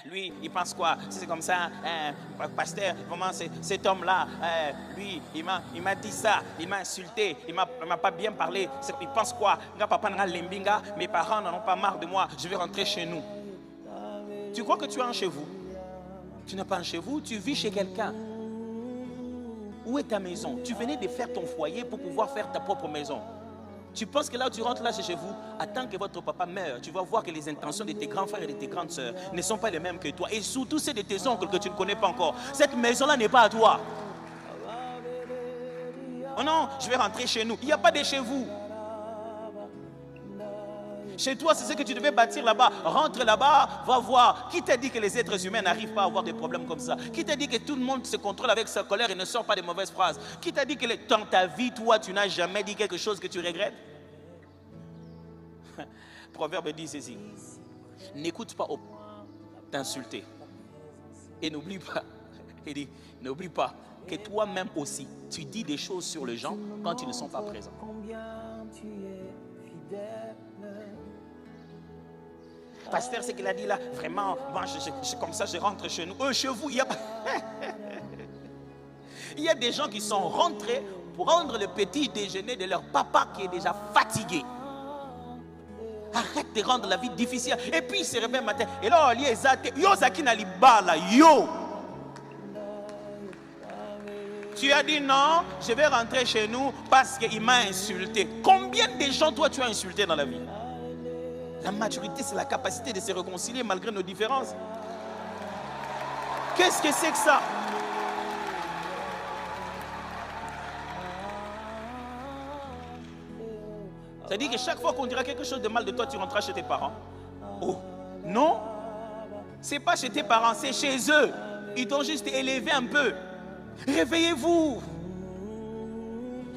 Lui, il pense quoi? C'est comme ça, pasteur, vraiment, cet homme-là, lui, il m'a dit ça, il m'a insulté, il m'a pas bien parlé. Il pense quoi? Mes parents n'en ont pas marre de moi, je vais rentrer chez nous. Tu crois que tu es en chez vous? Tu n'es pas en chez vous, tu vis chez quelqu'un. Où est ta maison? Tu venais de faire ton foyer pour pouvoir faire ta propre maison. Tu penses que là où tu rentres là c'est chez vous, attends que votre papa meure, tu vas voir que les intentions de tes grands frères et de tes grandes sœurs ne sont pas les mêmes que toi. Et surtout c'est de tes oncles que tu ne connais pas encore. Cette maison-là n'est pas à toi. Oh non, je vais rentrer chez nous. Il n'y a pas de chez vous. Chez toi, c'est ce que tu devais bâtir là-bas. Rentre là-bas, va voir. Qui t'a dit que les êtres humains n'arrivent pas à avoir des problèmes comme ça? Qui t'a dit que tout le monde se contrôle avec sa colère et ne sort pas de mauvaises phrases? Qui t'a dit que dans ta vie, toi, tu n'as jamais dit quelque chose que tu regrettes? Proverbe dit ceci. N'écoute pas t'insulter. Et n'oublie pas, il dit, n'oublie pas que toi-même aussi, tu dis des choses sur les gens quand ils ne sont pas présents. Pasteur, c'est qu'il a dit là, vraiment, bon, comme ça, je rentre chez nous. Chez vous, il y a... il y a des gens qui sont rentrés pour prendre le petit déjeuner de leur papa qui est déjà fatigué. Arrête de rendre la vie difficile. Et puis, il se réveille le matin. Et là, il y a yo zaki na libala, yo. Tu as dit non, je vais rentrer chez nous parce qu'il m'a insulté. Combien de gens, toi, tu as insulté dans la vie? La maturité, c'est la capacité de se réconcilier malgré nos différences. Qu'est-ce que c'est que ça? C'est-à-dire que chaque fois qu'on dira quelque chose de mal de toi, tu rentreras chez tes parents. Oh, non. C'est pas chez tes parents, c'est chez eux. Ils t'ont juste élevé un peu. Réveillez-vous.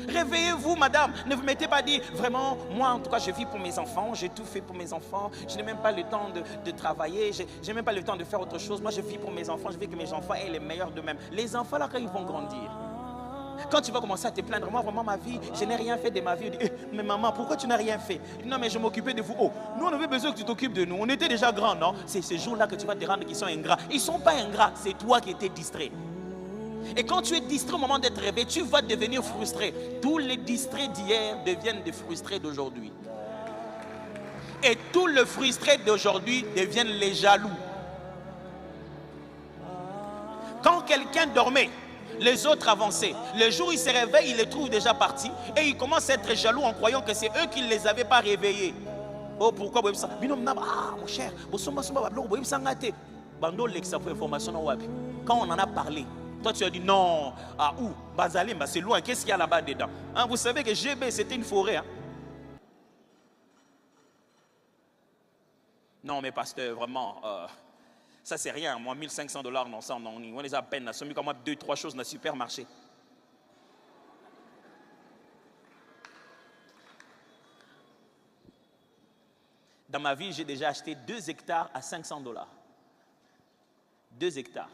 Réveillez-vous, madame. Ne vous mettez pas à dire, vraiment, moi en tout cas, je vis pour mes enfants, j'ai tout fait pour mes enfants, je n'ai même pas le temps de travailler, je n'ai même pas le temps de faire autre chose. Moi, je vis pour mes enfants, je veux que mes enfants aient les meilleurs d'eux-mêmes. Les enfants, là, quand ils vont grandir, quand tu vas commencer à te plaindre, moi, vraiment, ma vie, je n'ai rien fait de ma vie. Mais maman, pourquoi tu n'as rien fait? Non, mais je m'occupais de vous. Oh, nous, on avait besoin que tu t'occupes de nous. On était déjà grands, non? C'est ces jours-là que tu vas te rendre qu'ils sont ingrats. Ils ne sont pas ingrats, c'est toi qui étais distrait. Et quand tu es distrait au moment d'être réveillé, tu vas devenir frustré. Tous les distraits d'hier deviennent des frustrés d'aujourd'hui. Et tous les frustrés d'aujourd'hui deviennent les jaloux. Quand quelqu'un dormait, les autres avançaient. Le jour où il se réveille, il les trouve déjà partis. Et il commence à être jaloux en croyant que c'est eux qui ne les avaient pas réveillés. Oh, pourquoi? Ah, mon cher, quand on en a parlé, toi tu as dit non, ah où? Bazalimba, c'est loin, qu'est-ce qu'il y a là-bas dedans? Hein, vous savez que GB c'était une forêt. Hein? Non mais pasteur, vraiment, ça c'est rien, moi 1500 $, non, ça on les a à peine, on a mis comme 2-3 choses dans le supermarché. Dans ma vie, j'ai déjà acheté 2 hectares à 500 $. 2 hectares.